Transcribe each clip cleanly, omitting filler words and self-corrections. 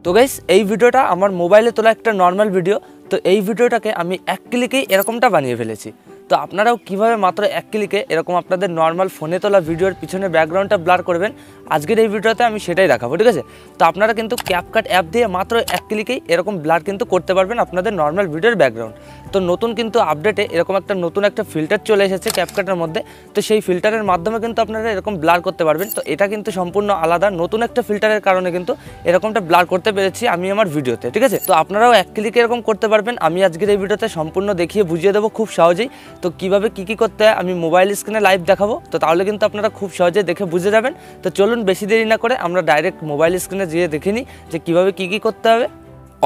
তো গাইস এই ভিডিওটা আমার মোবাইলে তোলা একটা নর্মাল ভিডিও। তো এই ভিডিওটাকে আমি এক ক্লিকেই এরকমটা বানিয়ে ফেলেছি। তো আপনারাও কিভাবে মাত্র এক ক্লিকে এরকম আপনাদের নর্মাল ফোনে তোলা ভিডিওর পিছনে ব্যাকগ্রাউন্ডটা ব্লার করবেন, আজকের এই ভিডিওতে আমি সেটাই দেখাবো, ঠিক আছে। তো আপনারা কিন্তু ক্যাপকাট অ্যাপ দিয়ে মাত্র এক ক্লিকেই এরকম ব্লার কিন্তু করতে পারবেন আপনাদের নর্মাল ভিডিওর ব্যাকগ্রাউন্ড। তো নতুন কিন্তু আপডেটে এরকম নতুন একটা ফিল্টার চলে এসেছে ক্যাপকাটের মধ্যে। তো সেই ফিল্টারের মাধ্যমে কিন্তু আপনারা এরকম ব্লার করতে পারবেন। তো এটা কিন্তু সম্পূর্ণ আলাদা নতুন একটা ফিল্টারের কারণে কিন্তু এরকমটা ব্লার করতে পেরেছি আমি আমার ভিডিওতে, ঠিক আছে। তো আপনারাও এক ক্লিকে এরকম করতে পারবেন। আমি আজকের এই ভিডিওতে সম্পূর্ণ দেখিয়ে বুঝিয়ে দেবো খুব সহজেই। তো কীভাবে কী করতে হয় আমি মোবাইল স্ক্রিনে লাইভ দেখাবো। তো তাহলে কিন্তু আপনারা খুব সহজে দেখে বুঝে যাবেন। তো চলুন বেশি দেরি না করে আমরা ডাইরেক্ট মোবাইল স্ক্রিনে যেয়ে দেখে নিই যে কীভাবে কী করতে হবে।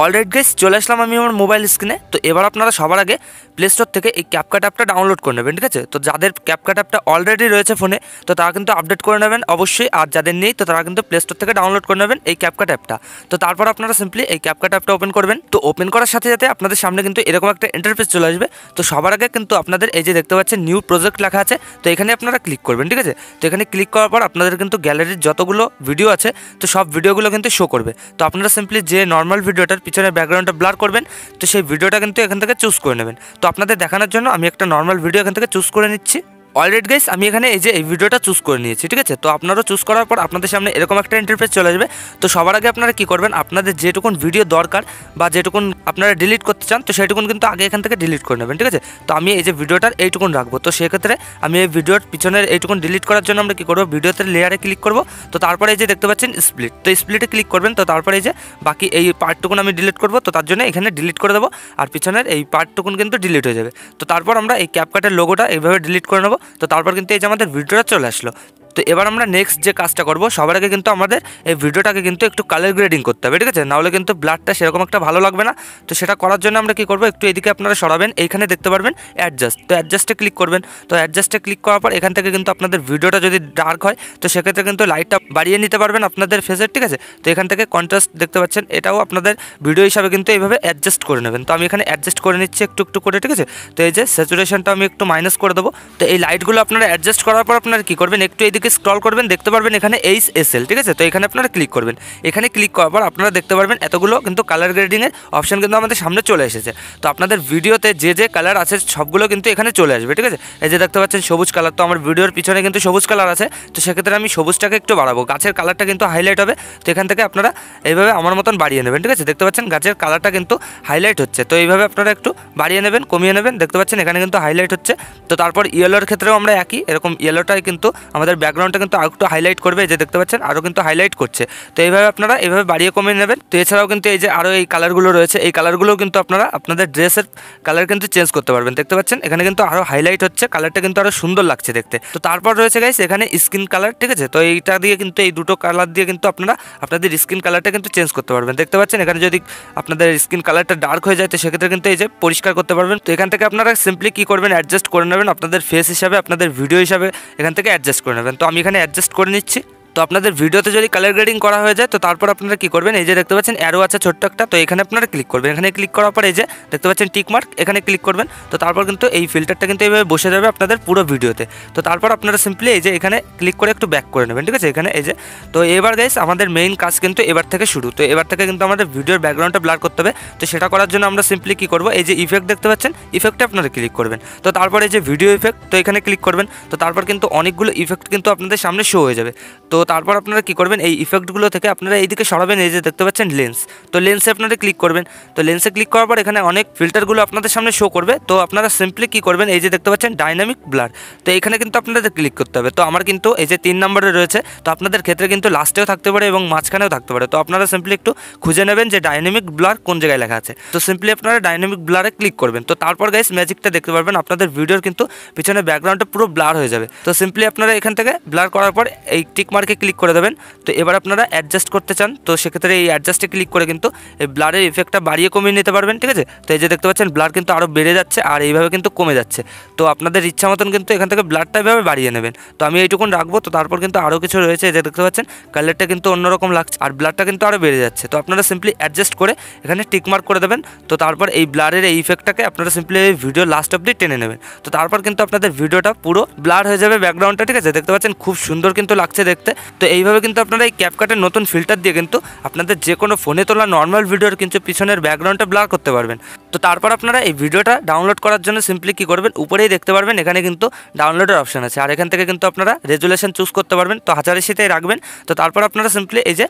অলরেডি গাইস চলে আসলাম আমি আমার মোবাইল স্ক্রিনে। তো এবার আপনারা সবার আগে প্লে স্টোর থেকে এই ক্যাপকাট অ্যাপটা ডাউনলোড করে নেবেন, ঠিক আছে। তো যাদের ক্যাপকাট অ্যাপটা অলরেডি রয়েছে ফোনে তো তারা কিন্তু আপডেট করে নেবেন অবশ্যই, আর যাদের নেই তো তারা কিন্তু প্লে স্টোর থেকে ডাউনলোড করে নেবেন এই ক্যাপকাট অ্যাপটা। তো তারপর আপনারা সিম্পলি এই ক্যাপকাট অ্যাপটা ওপেন করবেন। তো ওপেন করার সাথে সাথে আপনাদের সামনে কিন্তু এরকম একটা ইন্টারফেস চলে আসবে। তো সবার আগে কিন্তু আপনাদের এই যে দেখতে পাচ্ছেন নিউ প্রজেক্ট লেখা আছে, তো এখানে আপনারা ক্লিক করবেন, ঠিক আছে। তো এখানে ক্লিক করার পর আপনাদের কিন্তু গ্যালারির যতগুলো ভিডিও আছে তো সব ভিডিওগুলো কিন্তু শো করবে। তো আপনারা সিম্পলি যে নর্মাল ভিডিওটার পিছনে ব্যাকগ্রাউন্ডটা ব্লার করবেন তো সেই ভিডিওটা কিন্তু এখান থেকে চুজ করে নেবেন। তো আপনাদের দেখানোর জন্য আমি একটা নর্মাল ভিডিও এখান থেকে চুজ করে নিচ্ছি। অলরেডি গাইস আমি এখানে এই যে এই ভিডিওটা চুজ করে নিয়েছি, ঠিক আছে। তো আপনারাও চুজ করার পর আপনাদের সামনে এরকম একটা ইন্টারফেস চলে আসবে। তো সবার আগে আপনারা কি করবেন, আপনাদের যেটুকুন ভিডিও দরকার বা যেটুকুন আপনারা ডিলিট করতে চান তো সেইটুকুন কিন্তু আগে এখান থেকে ডিলিট করে নেবেন, ঠিক আছে। তো আমি এই যে ভিডিওটার এইটুকুন রাখবো। তো সেক্ষেত্রে আমি এই ভিডিওর পিছনের এইটুকুন ডিলিট করার জন্য আমরা কি করবো, ভিডিওতে লেয়ারে ক্লিক করবো। তো তারপরে এই যে দেখতে পাচ্ছেন স্প্লিট, তো স্প্লিটে ক্লিক করবেন। তো তারপরে এই যে বাকি এই পার্টটুকুন আমি ডিলিট করবো, তো তার জন্য এখানে ডিলিট করে দেবো আর পিছনের এই পার্টটুকুন কিন্তু ডিলিট হয়ে যাবে। তো তারপর আমরা এই ক্যাপকাটের লোগোটা এইভাবে ডিলিট করে নেবো। তো তারপর কিন্তু এই যে আমাদের ভিডিওটা চলে আসলো। তো এবার আমরা নেক্সট যে কাজটা করবো, সবার আগে কিন্তু আমাদের এই ভিডিওটাকে কিন্তু একটু কালার গ্রেডিং করতে হবে, ঠিক আছে। নাহলে কিন্তু ব্লারটা সেরকম একটা ভালো লাগবে না। তো সেটা করার জন্য আমরা কি করবো, একটু এদিকে আপনারা সরাবেন, এইখানে দেখতে পারবেন অ্যাডজাস্ট। তো অ্যাডজাস্টে ক্লিক করবেন। তো অ্যাডজাস্টে ক্লিক করার পর এখান থেকে কিন্তু আপনাদের ভিডিওটা যদি ডার্ক হয় তো সেক্ষেত্রে কিন্তু লাইটটা বাড়িয়ে নিতে পারবেন আপনাদের ফেসের, ঠিক আছে। তো এখান থেকে কন্ট্রাস্ট দেখতে পাচ্ছেন, এটাও আপনাদের ভিডিও হিসাবে কিন্তু এইভাবে অ্যাডজাস্ট করে নেবেন। তো আমি এখানে অ্যাডজাস্ট করে নিচ্ছি একটু একটু করে, ঠিক আছে। তো এই যে স্যাচুরেশনটা আমি একটু মাইনাস করে দেবো। তো এই লাইটগুলো আপনারা অ্যাডজাস্ট করার পর আপনারা কী করবেন, একটু এইদিকে স্ক্রল করবেন, দেখতে পারবেন এখানে HSL, ঠিক আছে। তো এখানে আপনারা ক্লিক করবেন। এখানে ক্লিক করার পর আপনারা দেখতে পারবেন এতগুলো কিন্তু কালার গ্রেডিংয়ের অপশান কিন্তু আমাদের সামনে চলে এসেছে। তো আপনাদের ভিডিওতে যে যে কালার আছে সবগুলো কিন্তু এখানে চলে আসবে, ঠিক আছে। এই যে দেখতে পাচ্ছেন সবুজ কালার, তো আমার ভিডিওর পিছনে কিন্তু সবুজ কালার আছে। তো সেক্ষেত্রে আমি সবুজটাকে একটু বাড়াবো, গাছের কালারটা কিন্তু হাইলাইট হবে। তো এখান থেকে আপনারা এইভাবে আমার মতন বাড়িয়ে নেবেন, ঠিক আছে। দেখতে পাচ্ছেন গাছের কালারটা কিন্তু হাইলাইট হচ্ছে। তো এইভাবে আপনারা একটু বাড়িয়ে নেবেন, কমিয়ে নেবেন, দেখতে পাচ্ছেন এখানে কিন্তু হাইলাইট হচ্ছে। তো তারপর ইয়েলোর ক্ষেত্রেও আমরা একই এরকম ইয়েলোটাই কিন্তু আমাদের ব্যাকগ্রাউন্ডটা কিন্তু আরেকটু হাইলাইট করবে, এই যে দেখতে পাচ্ছেন আরও কিন্তু হাইলাইট করছে। তো এইভাবে আপনারা এইভাবে বাড়িয়ে কমিয়ে নেবেন। তো এছাড়াও কিন্তু এই যে আরও এই কালারগুলো রয়েছে, এই কালারগুলোও কিন্তু আপনারা আপনাদের ড্রেসের কালার কিন্তু চেঞ্জ করতে পারবেন। দেখতে পাচ্ছেন এখানে কিন্তু আরও হাইলাইট হচ্ছে, কালারটা কিন্তু আরও সুন্দর লাগছে দেখতে। তো তারপর রয়েছে গাইস এখানে স্কিন কালার, ঠিক আছে। তো এইটা দিয়ে কিন্তু এই দুটো কালার দিয়ে কিন্তু আপনারা আপনাদের স্কিন কালারটা কিন্তু চেঞ্জ করতে পারবেন। দেখতে পাচ্ছেন এখানে যদি আপনাদের স্কিন কালারটা ডার্ক হয়ে যায় তো সেক্ষেত্রে কিন্তু এই যে পরিষ্কার করতে পারবেন। তো এখান থেকে আপনারা সিম্পলি কী করবেন, অ্যাডজাস্ট করে নেবেন আপনাদের ফেস হিসাবে, আপনাদের ভিডিও হিসাবে এখান থেকে অ্যাডজাস্ট করে নেবেন। তো আমি এখানে অ্যাডজাস্ট করে নিচ্ছি। তো আপনাদের ভিডিওতে যদি কালার গ্রেডিং করা হয়ে যায় তো তারপর আপনারা কী করবেন, এই যে দেখতে পাচ্ছেন অ্যারো আছে ছোট্ট একটা, তো এখানে আপনারা ক্লিক করবেন। এখানে ক্লিক করার পর এই যে দেখতে পাচ্ছেন টিক মার্ক, এখানে ক্লিক করবেন। তো তারপর কিন্তু এই ফিল্টারটা কিন্তু এইভাবে বসে যাবে আপনাদের পুরো ভিডিওতে। তো তারপর আপনারা সিম্পলি এই যে এখানে ক্লিক করে একটু ব্যাক করে নেবেন, ঠিক আছে। এখানে এই যে তো এবার গাইস আমাদের মেইন কাজ কিন্তু এবার থেকে শুরু। তো এবার থেকে কিন্তু আমাদের ভিডিওর ব্যাকগ্রাউন্ডটা ব্লার করতে হবে। তো সেটা করার জন্য আমরা সিম্পলি কী করবো, এই যে ইফেক্ট দেখতে পাচ্ছেন ইফেক্টে আপনারা ক্লিক করবেন। তো তারপর এই যে ভিডিও ইফেক্ট, তো এখানে ক্লিক করবেন। তো তারপর কিন্তু অনেকগুলো ইফেক্ট কিন্তু আপনাদের সামনে শো হয়ে যাবে। তো তারপর আপনারা কী করবেন, এই ইফেক্টগুলো থেকে আপনারা এইদিকে সরাবেন। এই যে দেখতে পাচ্ছেন লেন্স, তো লেন্সে আপনারা ক্লিক করবেন। তো লেন্সে ক্লিক করার পর এখানে অনেক ফিল্টারগুলো আপনাদের সামনে শো করবে। তো আপনারা সিম্পলি কী করবেন, এই যে দেখতে পাচ্ছেন ডাইনামিক ব্লার, তো এখানে কিন্তু আপনাদের ক্লিক করতে হবে। তো আমার কিন্তু এই যে 3 নম্বরে রয়েছে, তো আপনাদের ক্ষেত্রে কিন্তু লাস্টেও থাকতে পারে এবং মাঝখানেও থাকতে পারে। তো আপনারা সিম্পলি একটু খুঁজে নেবেন যে ডাইনামিক ব্লার কোন জায়গায় লেখা আছে। তো সিম্পলি আপনারা ডাইনামিক ব্লারে ক্লিক করবেন। তো তারপর গাইস ম্যাজিকটা দেখতে পারবেন, আপনাদের ভিডিওর কিন্তু পিছনে ব্যাকগ্রাউন্ডটা পুরো ব্লার হয়ে যাবে। তো সিম্পলি আপনারা এখান থেকে ব্লার করার পর এই টিক মার্কে ক্লিক করে দেবেন। তো এবার আপনারা অ্যাডজাস্ট করতে চান তো সেক্ষেত্রে এই অ্যাডজাস্টে ক্লিক করে কিন্তু এই ব্লারের ইফেক্টটা বাড়িয়ে কমিয়ে নিতে পারবেন, ঠিক আছে। তো এই যে দেখতে পাচ্ছেন ব্লার কিন্তু আরও বেড়ে যাচ্ছে আর এইভাবে কিন্তু কমে যাচ্ছে। তো আপনাদের ইচ্ছা মতন কিন্তু এখান থেকে ব্লারটা এভাবে বাড়িয়ে নেবেন। তো আমি এইটুকুন রাখবো। তো তারপর কিন্তু আরও কিছু রয়েছে, এই যে দেখতে পাচ্ছেন কালারটা কিন্তু অন্যরকম লাগছে আর ব্লারটা কিন্তু আরও বেড়ে যাচ্ছে। তো আপনারা সিম্পলি অ্যাডজাস্ট করে এখানে টিক মার্ক করে দেবেন। তো তারপর এই ব্লারের এই ইফেক্টটাকে আপনারা সিম্পলি এই ভিডিও লাস্ট অবধি টেনে নেবেন। তো তারপর কিন্তু আপনাদের ভিডিওটা পুরো ব্লার হয়ে যাবে ব্যাকগ্রাউন্ডটা, ঠিক আছে। দেখতে পাচ্ছেন খুব সুন্দর কিন্তু লাগছে দেখতে। তো এইভাবে কিন্তু আপনারা এই ক্যাপকাটের নতুন ফিল্টার দিয়ে কিন্তু আপনাদের যে কোনো ফোনে তোলা নর্মাল ভিডিওর কিন্তু পিছনের ব্যাকগ্রাউন্ডটা ব্লার করতে পারবেন। তো তারপর আপনারা এই ভিডিওটা ডাউনলোড করার জন্য সিম্পলি কী করবেন, উপরেই দেখতে পারবেন এখানে কিন্তু ডাউনলোডের অপশান আছে, আর এখান থেকে কিন্তু আপনারা রেজুলেশন চুজ করতে পারবেন। তো 1080তেই রাখবেন। তো তারপর আপনারা সিম্পলি এই যে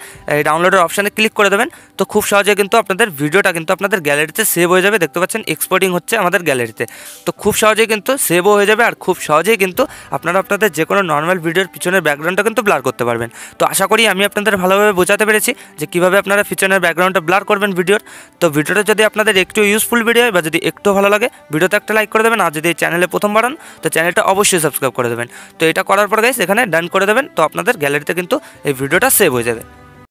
ডাউনলোডের অপশানে ক্লিক করে দেবেন। তো খুব সহজে কিন্তু আপনাদের ভিডিওটা কিন্তু আপনাদের গ্যালারিতে সেভ হয়ে যাবে। দেখতে পাচ্ছেন এক্সপোর্টিং হচ্ছে আমাদের গ্যালারিতে। তো খুব সহজেই কিন্তু সেভও হয়ে যাবে, আর খুব সহজেই কিন্তু আপনারা আপনাদের যে কোনো নর্মাল ভিডিওর পিছনের ব্যাকগ্রাউন্ডটা কিন্তু ব্লার করতে পারবেন। তো আশা করি আমি আপনাদের ভালোভাবে বোঝাতে পেরেছি যে কীভাবে আপনারা পিছনের ব্যাকগ্রাউন্ডটা ব্লার করবেন ভিডিওর। তো ভিডিওটা যদি আপনাদের একটু ইউজফুল ভিডিও হয় বা যদি একটু ভালো লাগে, ভিডিওতে একটা লাইক করে দেবেন। আর যদি এই চ্যানেলে প্রথমবার হন তো চ্যানেলটা অবশ্যই সাবস্ক্রাইব করে দেবেন। তো এটা করার পর গাইস এখানে ডান করে দেবেন। তো আপনাদের গ্যালারিতে কিন্তু এই ভিডিওটা সেভ হয়ে যাবে।